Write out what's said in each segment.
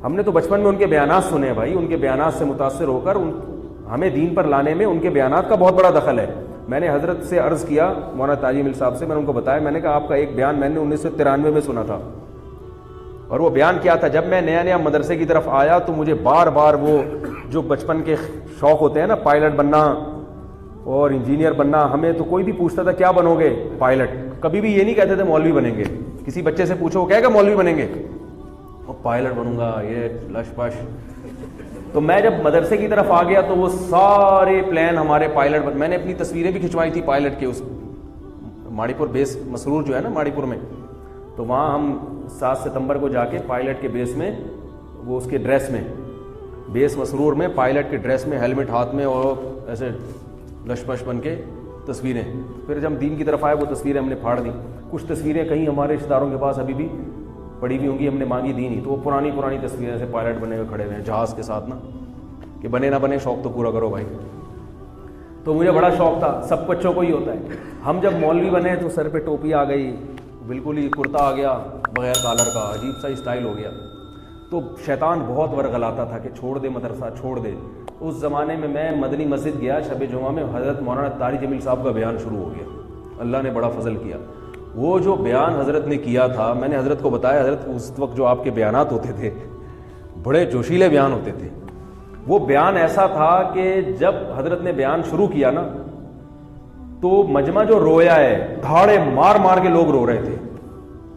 ہم نے تو بچپن میں ان کے بیانات سنے ہیں بھائی, ان کے بیانات سے متاثر ہو کر ہمیں دین پر لانے میں ان کے بیانات کا بہت بڑا دخل ہے. میں نے حضرت سے عرض کیا, مولانا تاج مل صاحب سے, میں نے ان کو بتایا, میں نے کہا آپ کا ایک بیان میں نے 1993 میں سنا تھا, اور وہ بیان کیا تھا, جب میں نیا نیا مدرسے کی طرف آیا تو مجھے بار بار وہ جو بچپن کے شوق ہوتے ہیں نا, پائلٹ بننا اور انجینئر بننا, ہمیں تو کوئی بھی پوچھتا تھا کیا بنو گے, پائلٹ. کبھی بھی یہ نہیں کہتے تھے مولوی بنیں گے. کسی بچے سے پوچھو وہ کہے گا مولوی بنیں گے, وہ پائلٹ بنوں گا, یہ لش پش. تو میں جب مدرسے کی طرف آ گیا تو وہ سارے پلان ہمارے پائلٹ میں نے اپنی تصویریں بھی کھنچوائی تھی پائلٹ کے, اس ماڑی پور بیس مسرور جو ہے نا ماڑی پور میں, تو وہاں ہم 7 ستمبر کو جا کے پائلٹ کے بیس میں, وہ اس کے ڈریس میں, بیس مسرور میں پائلٹ کے ڈریس میں, ہیلمٹ ہاتھ میں, اور ایسے لش پش بن کے تصویریں. پھر جب ہم دین کی طرف آئے وہ تصویریں ہم نے پھاڑ دیں. کچھ تصویریں کہیں ہمارے رشتہ داروں کے پاس ابھی بھی پڑی ہوئی ہوں گی, ہم نے مانگی دی نہیں, تو وہ پرانی تصویریں سے پائلٹ بنے ہوئے کھڑے ہوئے ہیں جہاز کے ساتھ نا, کہ بنے نہ بنے شوق تو پورا کرو بھائی. تو مجھے بڑا شوق تھا, سب بچوں کو ہی ہوتا ہے. ہم جب مولوی بنے تو سر پہ ٹوپی آ گئی, بالکل ہی کرتا آ گیا بغیر کالر کا, عجیب سا اسٹائل ہو گیا. تو شیطان بہت ورغلاتا تھا کہ چھوڑ دے مدرسہ, چھوڑ دے. اس زمانے میں مدنی مسجد گیا شب جمعہ میں, حضرت مولانا طارق جمیل صاحب کا بیان شروع ہو گیا. اللہ نے بڑا فضل کیا. وہ جو بیان حضرت نے کیا تھا, میں نے حضرت کو بتایا, حضرت اس وقت جو آپ کے بیانات ہوتے تھے بڑے جوشیلے بیان ہوتے تھے. وہ بیان ایسا تھا کہ جب حضرت نے بیان شروع کیا نا تو مجمع جو رویا ہے, دھاڑے مار مار کے لوگ رو رہے تھے.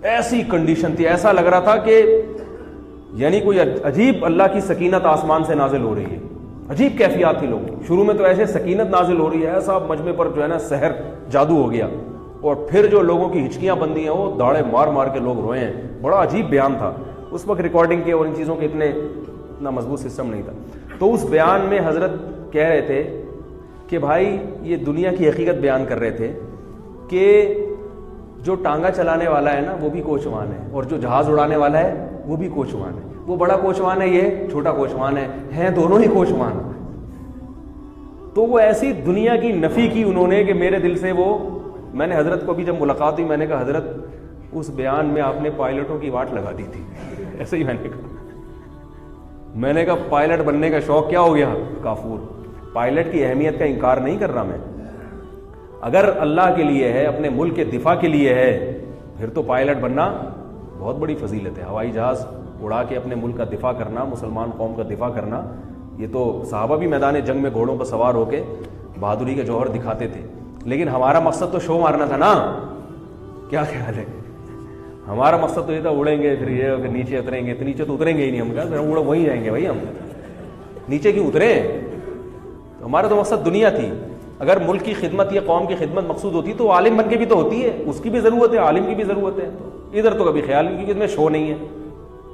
ایسی کنڈیشن تھی, ایسا لگ رہا تھا کہ یعنی کوئی عجیب اللہ کی سکینت آسمان سے نازل ہو رہی ہے. عجیب کیفیات تھی لوگوں. شروع میں تو ایسے سکینت نازل ہو رہی ہے, ایسا مجمع پر جو ہے نا سحر جادو ہو گیا, اور پھر جو لوگوں کی ہچکیاں بندی ہیں وہ داڑے مار مار کے لوگ روئے ہیں. بڑا عجیب بیان تھا. اس وقت ریکارڈنگ کے اور ان چیزوں کے اتنا مضبوط سسٹم نہیں تھا. تو اس بیان میں حضرت کہہ رہے تھے کہ بھائی یہ دنیا کی حقیقت بیان کر رہے تھے کہ جو ٹانگا چلانے والا ہے نا وہ بھی کوچوان ہے, اور جو جہاز اڑانے والا ہے وہ بھی کوچوان ہے. وہ بڑا کوچوان ہے, یہ چھوٹا کوچوان ہے, ہیں دونوں ہی کوچوان. تو وہ ایسی دنیا کی نفی کی انہوں نے کہ میرے دل سے وہ, میں نے حضرت کو بھی جب ملاقات ہوئی میں نے کہا حضرت اس بیان میں آپ نے پائلٹوں کی واٹ لگا دی تھی. ایسے ہی میں نے کہا پائلٹ بننے کا شوق کیا ہو گیا کافور. پائلٹ کی اہمیت کا انکار نہیں کر رہا میں, اگر اللہ کے لیے ہے, اپنے ملک کے دفاع کے لیے ہے, پھر تو پائلٹ بننا بہت بڑی فضیلت ہے. ہوائی جہاز اڑا کے اپنے ملک کا دفاع کرنا, مسلمان قوم کا دفاع کرنا, یہ تو صحابہ بھی میدان جنگ میں گھوڑوں پر سوار ہو کے بہادری کے جوہر دکھاتے تھے. لیکن ہمارا مقصد تو شو مارنا تھا نا, کیا خیال ہے؟ ہمارا مقصد تو یہ تھا اڑیں گے, پھر یہ پھر نیچے اتریں گے. تو نیچے تو اتریں گے ہی نہیں, ہم کہا اڑ وہیں جائیں گے بھائی, ہم نیچے کیوں اتریں؟ تو ہمارا تو مقصد دنیا تھی. اگر ملک کی خدمت یا قوم کی خدمت مقصود ہوتی تو عالم بن کے بھی تو ہوتی ہے, اس کی بھی ضرورت ہے, عالم کی بھی ضرورت ہے. تو ادھر تو کبھی خیال نہیں, کیونکہ اس میں شو نہیں ہے.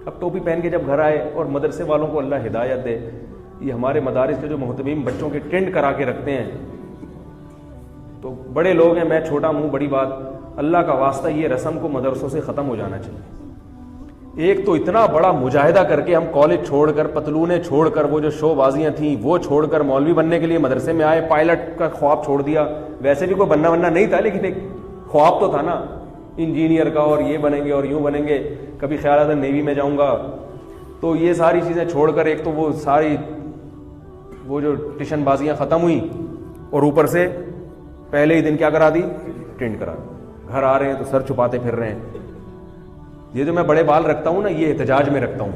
اب ٹوپی پہن کے جب گھر آئے, اور مدرسے والوں کو اللہ ہدایت دے, یہ ہمارے مدارس کے جو محتمین بچوں کے ٹینڈ کرا کے رکھتے ہیں, تو بڑے لوگ ہیں, میں چھوٹا منہ بڑی بات, اللہ کا واسطہ یہ رسم کو مدرسوں سے ختم ہو جانا چاہیے. ایک تو اتنا بڑا مجاہدہ کر کے ہم کالج چھوڑ کر, پتلونیں چھوڑ کر, وہ جو شو بازیاں تھیں وہ چھوڑ کر مولوی بننے کے لیے مدرسے میں آئے, پائلٹ کا خواب چھوڑ دیا. ویسے بھی کوئی بننا نہیں تھا, لیکن ایک خواب تو تھا نا انجینئر کا, اور یہ بنیں گے اور یوں بنیں گے. کبھی خیال آتا نیوی میں جاؤں گا. تو یہ ساری چیزیں چھوڑ کر, ایک تو وہ ساری وہ جو ٹیشن بازیاں ختم ہوئیں, اور اوپر سے پہلے ہی دن کیا کرا دی, ٹینڈ کرا. گھر آ رہے ہیں تو سر چھپاتے پھر رہے ہیں. یہ جو میں بڑے بال رکھتا ہوں نا, یہ احتجاج میں رکھتا ہوں,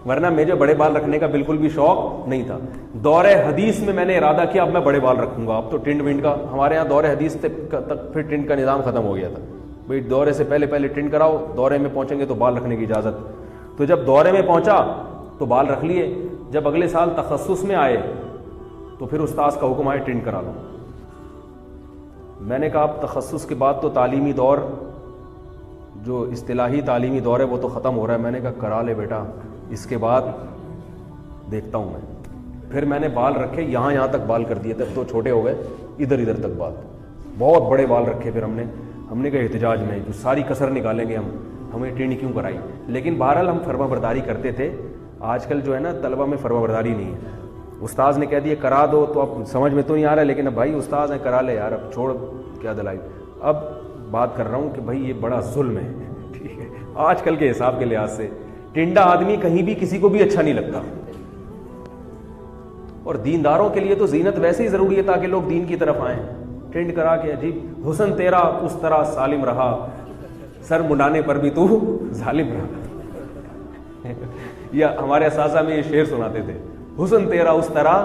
ورنہ مجھے بڑے بال رکھنے کا بالکل بھی شوق نہیں تھا. دور حدیث میں میں نے ارادہ کیا اب میں بڑے بال رکھوں گا. اب تو ٹنڈ ونڈ کا ہمارے یہاں دور حدیث تک پھر ٹنڈ کا نظام ختم ہو گیا تھا. بھائی دورے سے پہلے ٹنڈ کراؤ, دورے میں پہنچیں گے تو بال رکھنے کی اجازت. تو جب دورے میں پہنچا تو بال رکھ لیے. جب اگلے سال تخصص میں آئے تو پھر استاذ کا حکم آئے ٹنڈ کرا لو. میں نے کہا اب تخصص کے بعد تو تعلیمی دور, جو اصطلاحی تعلیمی دور ہے وہ تو ختم ہو رہا ہے. میں نے کہا کرا لے بیٹا, اس کے بعد دیکھتا ہوں میں. پھر میں نے بال رکھے, یہاں تک بال کر دیے, تب تو چھوٹے ہو گئے, ادھر تک بال, بہت بڑے بال رکھے. پھر ہم نے کہا احتجاج میں جو ساری کسر نکالیں گے ہمیں ٹریننگ کیوں کرائی. لیکن بہرحال ہم فرما برداری کرتے تھے. آج کل جو ہے نا طلبہ میں فرما برداری نہیں ہے. استاذ نے کہہ دیا کرا دو تو اب سمجھ میں تو نہیں آ رہا, لیکن اب بھائی استاذ ہیں کرا لے یار, اب چھوڑ کیا دلائی. اب بات کر رہا ہوں کہ بھائی یہ بڑا ظلم ہے, ٹھیک ہے, آج کل کے حساب کے لحاظ سے ٹنڈا آدمی کہیں بھی کسی کو بھی اچھا نہیں لگتا. اور دینداروں کے لیے تو زینت ویسے ہی ضروری ہے تاکہ لوگ دین کی طرف آئیں. ٹرینڈ کرا کے عجیب حسن تیرا اس طرح سالم رہا, سر منڈانے پر بھی تو ظالم رہا. یا ہمارے اساتذہ میں یہ شعر سناتے تھے, حسن تیرا اس طرح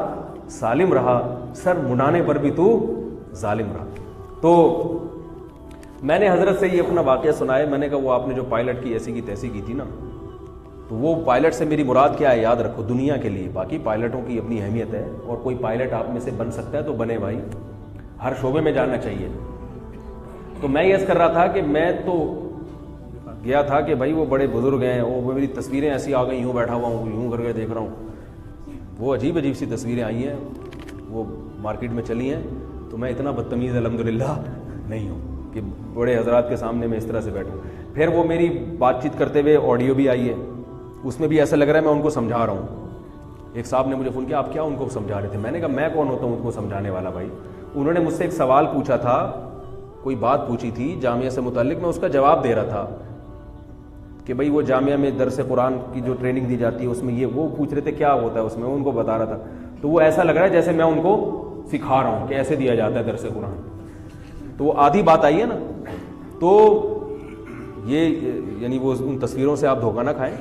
سالم رہا, سر منڈانے پر بھی تو ظالم رہا. تو میں نے حضرت سے یہ اپنا واقعہ سنایا. میں نے کہا وہ آپ نے جو پائلٹ کی ایسی کی تیسی کی تھی نا, تو وہ پائلٹ سے میری مراد کیا ہے یاد رکھو دنیا کے لیے. باقی پائلٹوں کی اپنی اہمیت ہے, اور کوئی پائلٹ آپ میں سے بن سکتا ہے تو بنے بھائی, ہر شعبے میں جاننا چاہیے. تو میں یہ کر رہا تھا کہ میں تو گیا تھا کہ بھائی وہ بڑے بزرگ ہیں, وہ میری تصویریں ایسی آ گئی, یوں بیٹھا ہوا ہوں, یوں کر کے دیکھ رہا ہوں. وہ عجیب عجیب سی تصویریں آئی ہیں, وہ مارکیٹ میں چلی ہیں. تو میں اتنا بدتمیز الحمدللہ نہیں ہوں کہ بڑے حضرات کے سامنے میں اس طرح سے بیٹھوں. پھر وہ میری بات چیت کرتے ہوئے آڈیو بھی آئی ہے, اس میں بھی ایسا لگ رہا ہے میں ان کو سمجھا رہا ہوں. ایک صاحب نے مجھے فون کیا, آپ کیا ان کو سمجھا رہے تھے؟ میں نے کہا میں کون ہوتا ہوں ان کو سمجھانے والا بھائی. انہوں نے مجھ سے ایک سوال پوچھا تھا, کوئی بات پوچھی تھی جامعہ سے متعلق, میں اس کا جواب دے رہا تھا کہ بھائی وہ جامعہ میں درس قرآن کی جو ٹریننگ دی جاتی ہے اس میں یہ, وہ پوچھ رہے تھے کیا ہوتا ہے اس میں, ان کو بتا رہا تھا. تو وہ ایسا لگ رہا ہے جیسے میں ان کو سکھا رہا ہوں کہ ایسے دیا جاتا ہے درس قرآن. تو وہ آدھی بات آئی ہے نا. تو یہ یعنی وہ ان تصویروں سے آپ دھوکہ نہ کھائیں.